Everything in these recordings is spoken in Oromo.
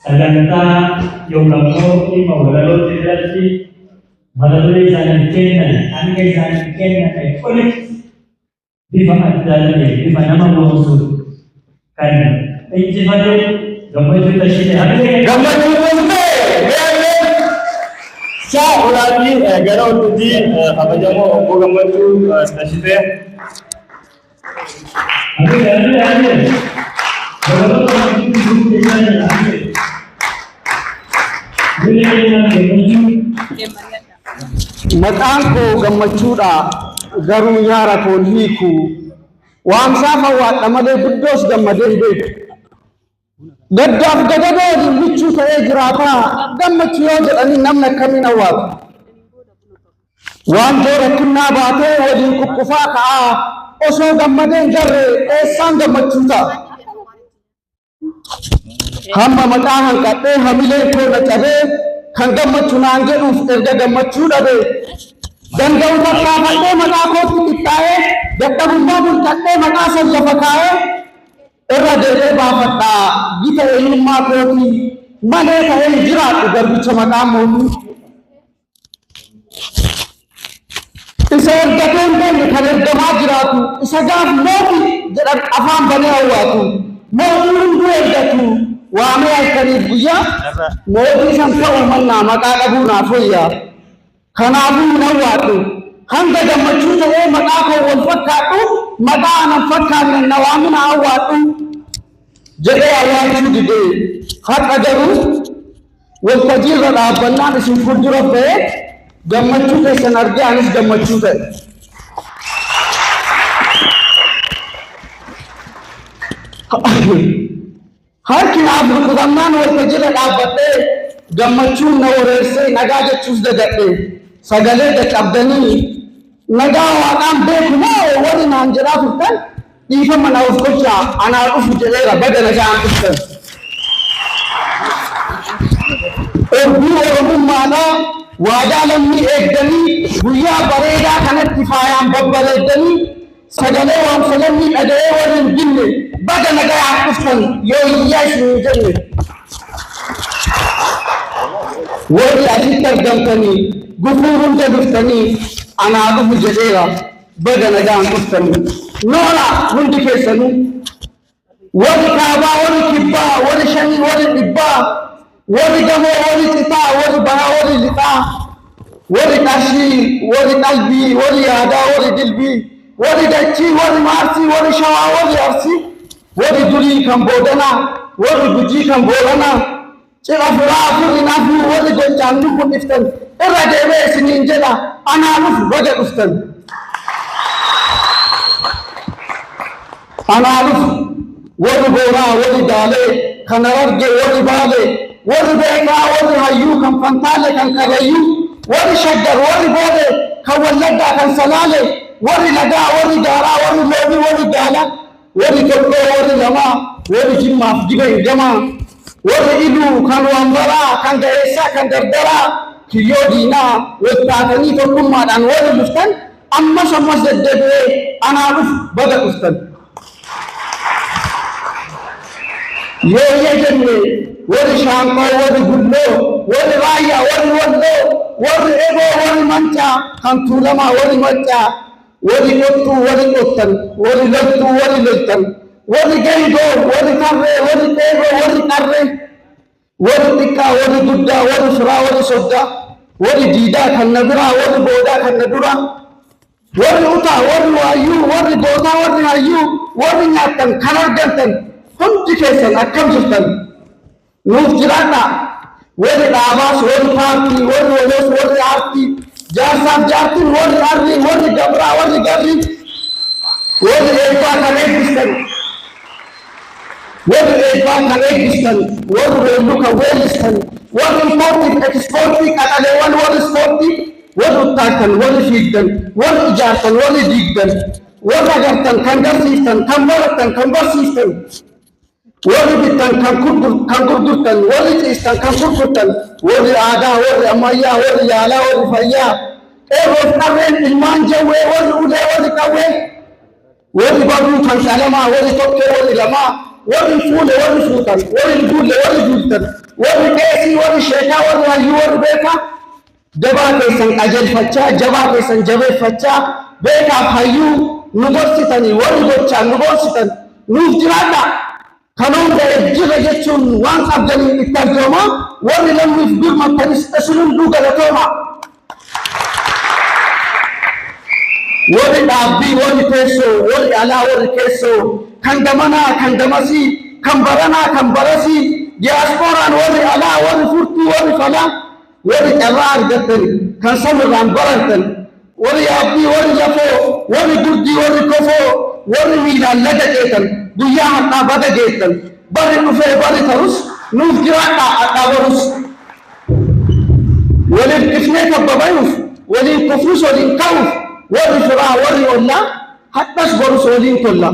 sagantaa yookaan immoo dhimma walaloo irratti mata duree isaanii kennan hanga isaanii kennan olitti bifa addaa ta'e bifa nama boonsu kan injifatee gammachuu tashite gammachuu Ulati gara ututi abajamo obbo gammachuu tashite maqaan koo gammachuudha garuu yaara koon hiiku waamsaaf hawwaadha malee guddoos gammadee hin beeku gaddaaf gadadoo michuu ta'ee jiraata gammachuu yoo jedhanii namni akkamiin hawwaatu waan rakkinnaa baatee waliin kukkufaa ka'aa osoo gammadee hin jarre eessaan gammachuu ta'a hamma maqaa hanqadhee hamileen koo na cabee kan gammachuu naan jedhuuf erga gammachuu dhabee danda'u fakkaafadhee maqaa kootti qixxaa'ee dadhabummaa bulchadhee maqaa san lafa kaa'ee irra deebi'ee baafadhaa gita eenyummaa kootii malee ta'ee hin jiraadhu garbicha maqaan mootii isa ergatee hin beekne kan ergamaa jiraatu isa gaaf mootii jedhan afaan banee hawwaatu mootii hunduu ergatu waamee halkaniif guyyaa mootii san ta'uu mannaa maqaa dhabuu naaf wayyaa kanaafuu hin hawwaadhu hanga gammachuu ta'ee maqaa koo wal fakkaadhu maqaa anan fakkaanne na waamina hawwaadhu jedhee hawwaachuu didee haqa garuu waltajjiirra dhaabbannaan isin fuuldura ba'ee gammachuu keessan argee anis gammachuu ta'e. Harki naaf rukutamnaan waltajjiirra dhaabbattee gammachuun na wareersee nagaa jechuus dagadhee sagalee dadhabdanii nagaa waaqaan beeku moo warri naan jedhaa turtan dhiifama na of gochaa anaa dhufu jedheera baga nagaan dhuftan. Erbii oromummaadhaa waadaa lammii eegdanii guyyaa bareedaa kanatti faayaan babbareeddanii sagalee waamsa lammii dhaga'ee warri hin jinne baga nagaan dhuftan yoo hiyyaa isin hin jenne. Warri asitti argamtanii gufuu hunda dhuftanii anaa dhufu jedheera baga nagaan dhuftanii. Noora hundi keessanuu warri kaabaa warri kibbaa warri shanii warri dhibbaa warri gamoo warri xitaa warri bahaa warri lixaa warri qarshii warri qalbii warri yaadaa warri dilbii warri dachii warri maarsii warri shawaa warri arsii warri durii kan boodanaa warri gujii kan booranaa cira furaa furri naafuu warri gochaan lubbu dhiftan irra deebee isiniin jedha anaa dhufu baga dhuftan. Anaa dhufu warri booraa warri daalee kan arge warri baalee warri beekaa warri hayyuu kan fantaalee kan karrayyuu warri shaggar warri boolee kan wallaggaa kan salaalee warri lagaa warri gaaraa warri loomii warri gaala warri tokkoo warri lamaa warri jimmaaf jiba hingamaa warri iluu kan wambaraa kan ga'eessaa kan dardaraa kiyyoo diinaa waltaatanii tokkummaadhaan warri dhuftan ammas deddeebi'ee anaa dhufu baga dhuftan. Yoo jenne warri shaanqoo warri gulloo warri raayyaa warri walloo warri eboo warri mancaa kan tuulamaa warri maccaa warri qottuu warri qottan warri loltuu warri loltan warri geengoo warri karree warri qeeboo warri qarree warri xiqqaa warri guddaa warri firaa warri soddaa warri diidaa kan na biraa warri boodaa kan na duraa warri utaa warri waayyuu warri boodaa warri hayyuu warri nyaattan kan argantan hundi keessan akkam jirtan nuuf jiraadha warri dhaabaas warri paartii warri waloos warri aartii jaarsaaf jaartiin warri arrii warri gabraa warri garrii warri eebbaa kan eebbistan warri eebbaa kan eebbistan warri weelluu kan weellistan warri ispoortiif ekspoortii qaxaleewwan warri ispoortii warri uttaattan warri fiigdan warri ijaartan warri diigdan warri agartan kan garsiistan kan barattan kan barsiistan warri bittan kan gurgurtan warri ciistan kan gurgurtan warri aadaa warri ammayyaa warri yaalaa warri fayyaa eeboof qarreen ilmaan jawwee warri ulee warri qawwee warri barruu kan shalamaa warri tokkee warri lamaa warri fuule warri fuutan warri duulle warri duultan warri qeesii warri sheekaa warri hayyuu warri beekaa jabaa keessan qajeelfachaa jabaa keessan jabeeffachaa beekaaf hayyuu nu gorsitanii warri gochaan nu gorsitan nuuf jiraadha kanoon ta'e jira jechuun waan qabdanii itti arjooma warri lammiif birmattanis isinum duu galatooma warri dhaabbii warri teessoo warri alaa warri keessoo kan gamanaa kan gamasii kan baranaa kan barasii diyaaspooraan warri alaa warri furtuu warri falaa warri carraa argattani kan samirraan barantan warri yaabbii warri lafoo warri gurdii warri kofoo warri miilaan laga ceetan guyyaa har'aa baga geettan bari dhufee bari tarus nuuf jiraadhaa har'aa barus waliif dhifnee kabbabayuuf waliin kufuus waliin ka'uuf warri firaa warri ollaa hadhas borus waliin tolla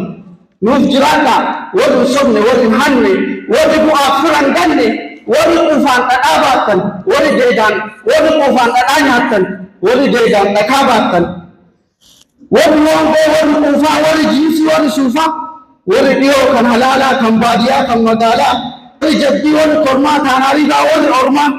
nuuf jiraadhaa warri sobne warri hanne warri bu'aaf firan ganne warri quufaan dhadhaa baattan warri deedaan warri quufaan dhadhaa nyaattan warri deedaan dhakaa baattan warri loongoo warri quufaa warri jiisii warri suufaa warri dhiyoo kan halaalaa kan baadiyaa kan magaalaa warri jabbii warri kormaa taanaariidhaa warri ormaa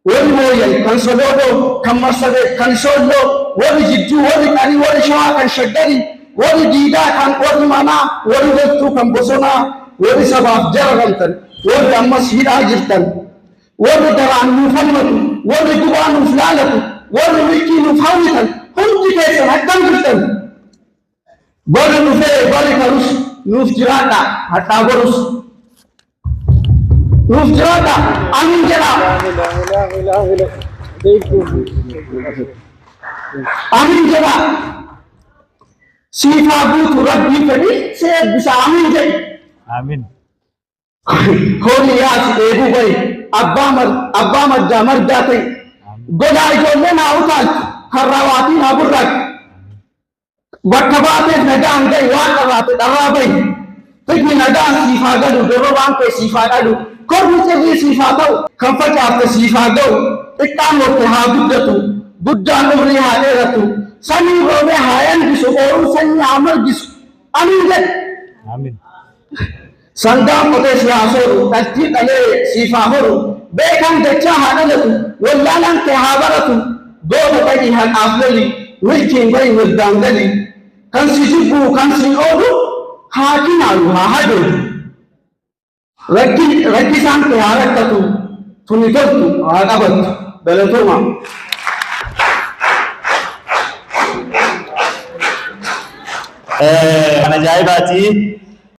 warri mooyyan kan sodoodoo kan marsabee kan shoolloo warri jidduu warri qarii warri shawaa kan shaggarii warri diidaa kan warri manaa warri loltuu kan bosonaa warri sabaaf jararamtan warri ammas hidhaa jirtan warri daraan nuuf hammatu warri gubaa nuuf laalatu warri milkii nuuf hawwitan hundi keessan akkam jirtan bari dhufee bari tarus nuuf jiraadha hadhaa borus nuuf jiraadha amiin jedha amiin jedha siifaa guutu rabbii fedhi si eebbisa amiin jedhi Amin. Horii yaasi eeguu bahi abbaa maddaa mardaa ta'e godaa ijoollee naa utaalchu karraa waatii naa burraaqu bakka baateef nagaan gahi waan dharraate dharraa bahi xiqqi nagaan siifaa galu dorobaan kee siifaa dhalu kormi sirrii siifaa ta'u kan facaafte siifaa ga'u xiqqaan horte haa guddatu guddaan umrii haa dheeratu sanyii roobee haa yangisu ooluu sanyii haa margisu amiin jedhe Amin. Sandaan qotee si haa sooru dhaltii dhalee siif haa horu beekan dachaa haa dhalatu wallaalaan kee haa baratu goota dhaqii haqaaf loli milkiin bahi mirdaan gali kan si jibbuu kan si oolu haa kinaalu haa hadoodu rakkisaan kee haa rakkatu tuni toltu haa qabattu galatooma. Kan ajaa'ibaati.